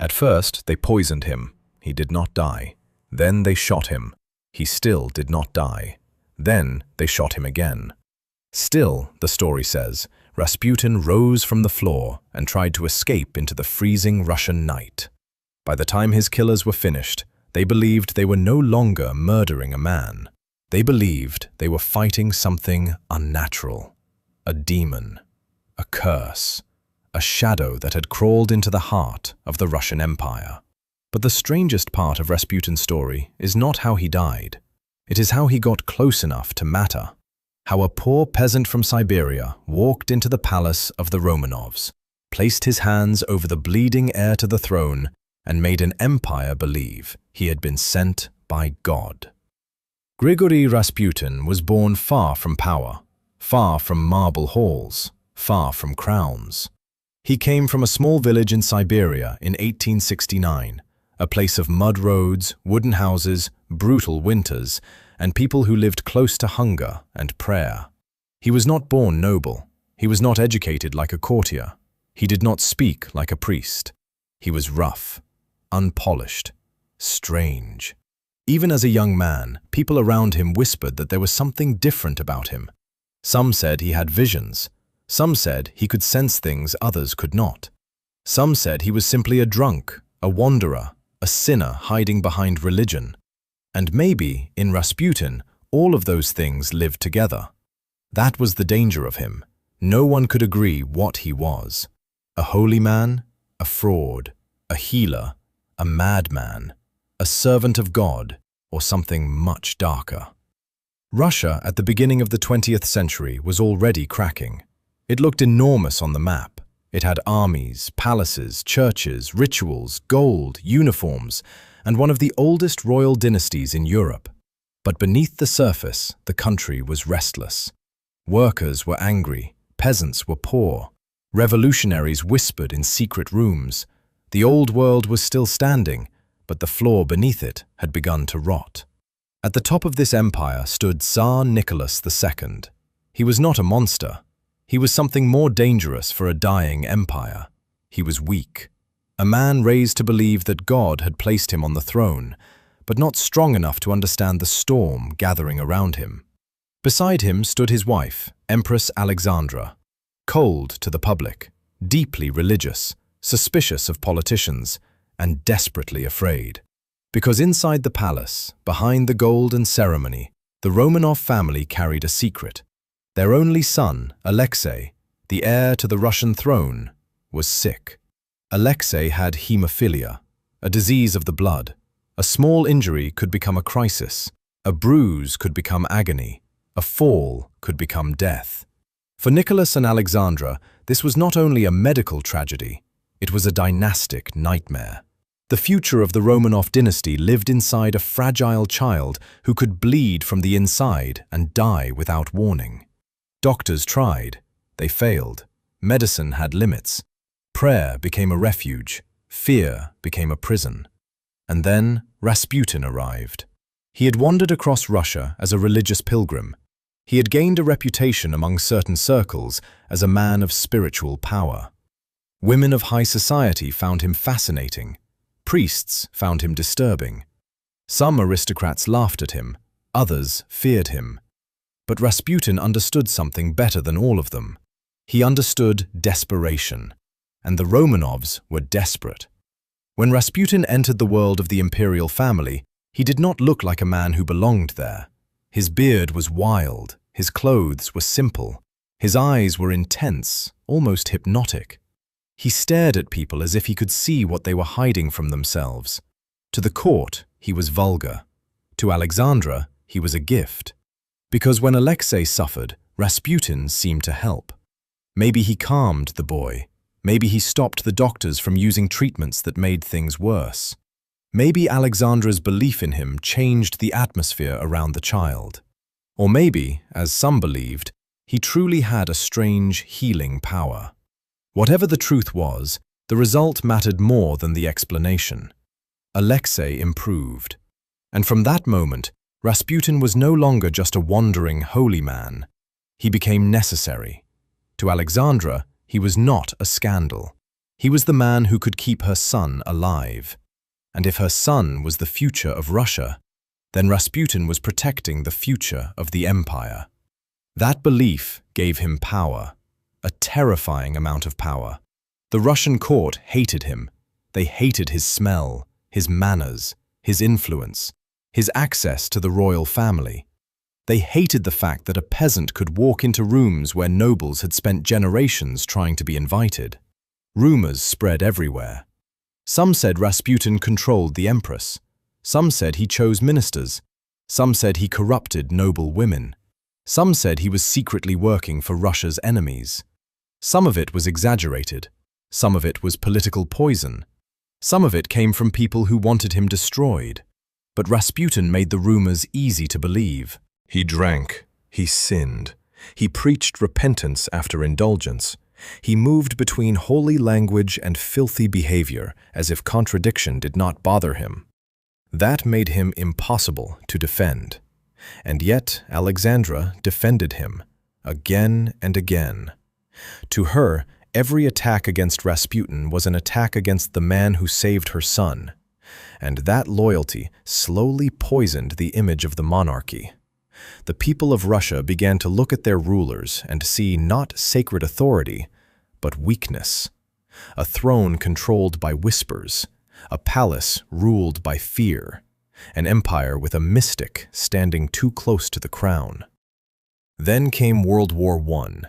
At first, they poisoned him. He did not die. Then they shot him. He still did not die. Then they shot him again. Still, the story says, Rasputin rose from the floor and tried to escape into the freezing Russian night. By the time his killers were finished, they believed they were no longer murdering a man. They believed they were fighting something unnatural. A demon. A curse. A shadow that had crawled into the heart of the Russian Empire. But the strangest part of Rasputin's story is not how he died. It is how he got close enough to matter. How a poor peasant from Siberia walked into the palace of the Romanovs, placed his hands over the bleeding heir to the throne, and made an empire believe he had been sent by God. Grigori Rasputin was born far from power, far from marble halls, far from crowns. He came from a small village in Siberia in 1869, a place of mud roads, wooden houses, brutal winters, and people who lived close to hunger and prayer. He was not born noble. He was not educated like a courtier. He did not speak like a priest. He was rough, unpolished, strange. Even as a young man, people around him whispered that there was something different about him. Some said he had visions. Some said he could sense things others could not. Some said he was simply a drunk, a wanderer, a sinner hiding behind religion. And maybe, in Rasputin, all of those things lived together. That was the danger of him. No one could agree what he was. A holy man, a fraud, a healer, a madman, a servant of God, or something much darker. Russia at the beginning of the 20th century was already cracking. It looked enormous on the map. It had armies, palaces, churches, rituals, gold, uniforms, and one of the oldest royal dynasties in Europe. But beneath the surface, the country was restless. Workers were angry, peasants were poor, revolutionaries whispered in secret rooms. The old world was still standing, but the floor beneath it had begun to rot. At the top of this empire stood Tsar Nicholas II. He was not a monster. He was something more dangerous for a dying empire. He was weak. A man raised to believe that God had placed him on the throne, but not strong enough to understand the storm gathering around him. Beside him stood his wife, Empress Alexandra, cold to the public, deeply religious, suspicious of politicians, and desperately afraid. Because inside the palace, behind the gold and ceremony, the Romanov family carried a secret. Their only son, Alexei, the heir to the Russian throne, was sick. Alexei had hemophilia, a disease of the blood. A small injury could become a crisis. A bruise could become agony. A fall could become death. For Nicholas and Alexandra, this was not only a medical tragedy, it was a dynastic nightmare. The future of the Romanov dynasty lived inside a fragile child who could bleed from the inside and die without warning. Doctors tried. They failed. Medicine had limits. Prayer became a refuge. Fear became a prison. And then Rasputin arrived. He had wandered across Russia as a religious pilgrim. He had gained a reputation among certain circles as a man of spiritual power. Women of high society found him fascinating. Priests found him disturbing. Some aristocrats laughed at him. Others feared him. But Rasputin understood something better than all of them. He understood desperation. And the Romanovs were desperate. When Rasputin entered the world of the imperial family, he did not look like a man who belonged there. His beard was wild, his clothes were simple, his eyes were intense, almost hypnotic. He stared at people as if he could see what they were hiding from themselves. To the court, he was vulgar. To Alexandra, he was a gift. Because when Alexei suffered, Rasputin seemed to help. Maybe he calmed the boy. Maybe he stopped the doctors from using treatments that made things worse. Maybe Alexandra's belief in him changed the atmosphere around the child. Or maybe, as some believed, he truly had a strange healing power. Whatever the truth was, the result mattered more than the explanation. Alexei improved. And from that moment, Rasputin was no longer just a wandering holy man. He became necessary. To Alexandra, he was not a scandal. He was the man who could keep her son alive. And if her son was the future of Russia, then Rasputin was protecting the future of the empire. That belief gave him power, a terrifying amount of power. The Russian court hated him. They hated his smell, his manners, his influence, his access to the royal family. They hated the fact that a peasant could walk into rooms where nobles had spent generations trying to be invited. Rumors spread everywhere. Some said Rasputin controlled the empress. Some said he chose ministers. Some said he corrupted noble women. Some said he was secretly working for Russia's enemies. Some of it was exaggerated. Some of it was political poison. Some of it came from people who wanted him destroyed. But Rasputin made the rumors easy to believe. He drank. He sinned. He preached repentance after indulgence. He moved between holy language and filthy behavior as if contradiction did not bother him. That made him impossible to defend. And yet Alexandra defended him, again and again. To her, every attack against Rasputin was an attack against the man who saved her son. And that loyalty slowly poisoned the image of the monarchy. The people of Russia began to look at their rulers and see not sacred authority, but weakness. A throne controlled by whispers, a palace ruled by fear, an empire with a mystic standing too close to the crown. Then came World War I.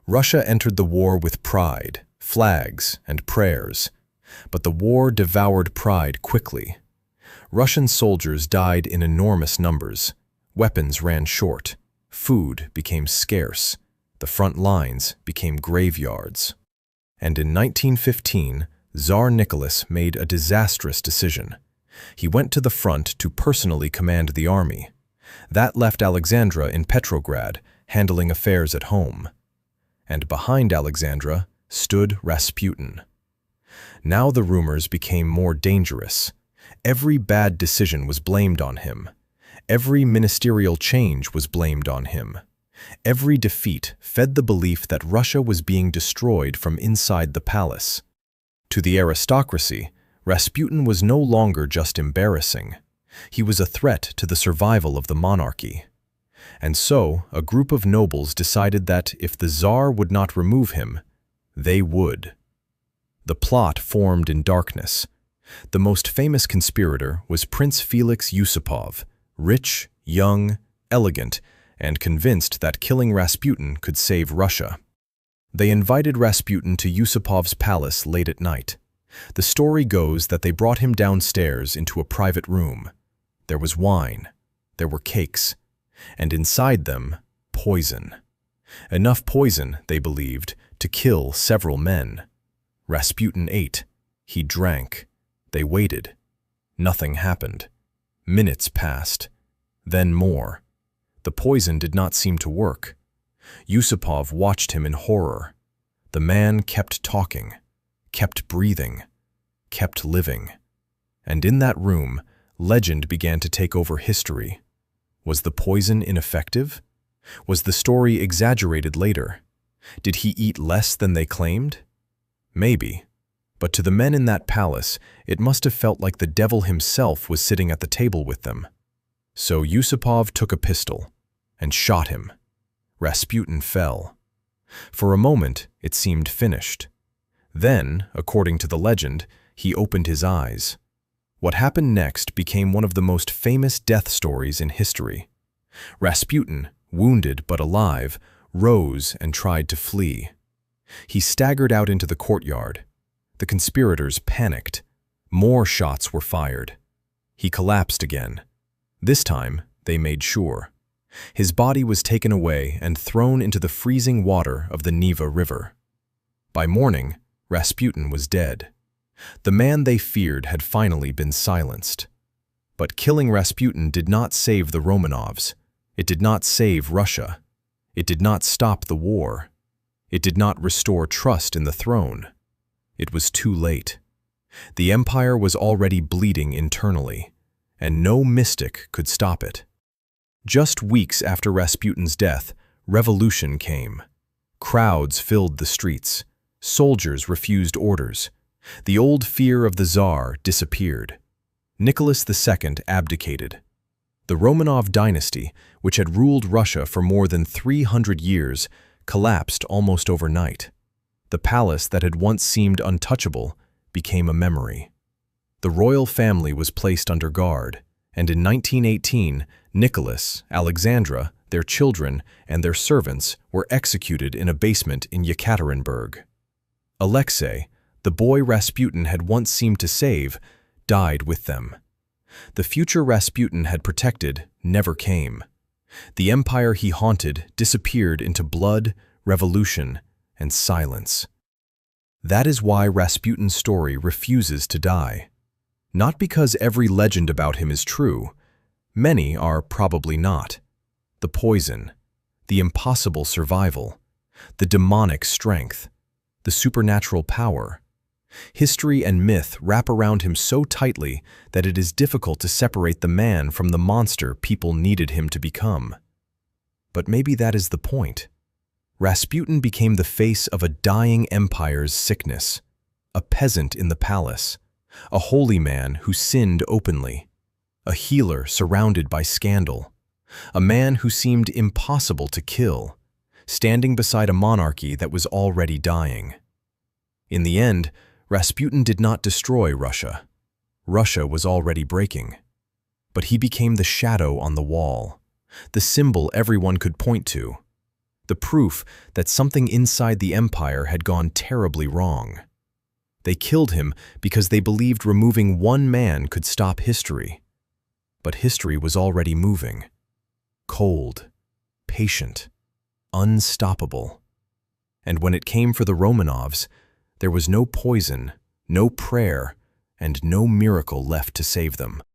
Russia entered the war with pride, flags, and prayers. But the war devoured pride quickly. Russian soldiers died in enormous numbers. Weapons ran short. Food became scarce. The front lines became graveyards. And in 1915, Tsar Nicholas made a disastrous decision. He went to the front to personally command the army. That left Alexandra in Petrograd, handling affairs at home. And behind Alexandra stood Rasputin. Now the rumors became more dangerous. Every bad decision was blamed on him. Every ministerial change was blamed on him. Every defeat fed the belief that Russia was being destroyed from inside the palace. To the aristocracy, Rasputin was no longer just embarrassing. He was a threat to the survival of the monarchy. And so, a group of nobles decided that if the Tsar would not remove him, they would. The plot formed in darkness. The most famous conspirator was Prince Felix Yusupov, rich, young, elegant, and convinced that killing Rasputin could save Russia. They invited Rasputin to Yusupov's palace late at night. The story goes that they brought him downstairs into a private room. There was wine, there were cakes, and inside them, poison. Enough poison, they believed, to kill several men. Rasputin ate. He drank. They waited. Nothing happened. Minutes passed. Then more. The poison did not seem to work. Yusupov watched him in horror. The man kept talking, kept breathing, kept living. And in that room, legend began to take over history. Was the poison ineffective? Was the story exaggerated later? Did he eat less than they claimed? Maybe. But to the men in that palace, it must have felt like the devil himself was sitting at the table with them. So Yusupov took a pistol and shot him. Rasputin fell. For a moment, it seemed finished. Then, according to the legend, he opened his eyes. What happened next became one of the most famous death stories in history. Rasputin, wounded but alive, rose and tried to flee. He staggered out into the courtyard. The conspirators panicked. More shots were fired. He collapsed again. This time, they made sure. His body was taken away and thrown into the freezing water of the Neva River. By morning, Rasputin was dead. The man they feared had finally been silenced. But killing Rasputin did not save the Romanovs. It did not save Russia. It did not stop the war. It did not restore trust in the throne. It was too late. The empire was already bleeding internally, and no mystic could stop it. Just weeks after Rasputin's death, revolution came. Crowds filled the streets. Soldiers refused orders. The old fear of the Tsar disappeared. Nicholas II abdicated. The Romanov dynasty, which had ruled Russia for more than 300 years, collapsed almost overnight. The palace that had once seemed untouchable became a memory. The royal family was placed under guard, and in 1918, Nicholas, Alexandra, their children, and their servants were executed in a basement in Yekaterinburg. Alexei, the boy Rasputin had once seemed to save, died with them. The future Rasputin had protected never came. The empire he haunted disappeared into blood, revolution, and silence. That is why Rasputin's story refuses to die. Not because every legend about him is true. Many are probably not. The poison, the impossible survival, the demonic strength, the supernatural power. History and myth wrap around him so tightly that it is difficult to separate the man from the monster people needed him to become. But maybe that is the point. Rasputin became the face of a dying empire's sickness, a peasant in the palace, a holy man who sinned openly, a healer surrounded by scandal, a man who seemed impossible to kill, standing beside a monarchy that was already dying. In the end, Rasputin did not destroy Russia. Russia was already breaking. But he became the shadow on the wall, the symbol everyone could point to, the proof that something inside the empire had gone terribly wrong. They killed him because they believed removing one man could stop history. But history was already moving. Cold, patient, unstoppable. And when it came for the Romanovs, there was no poison, no prayer, and no miracle left to save them.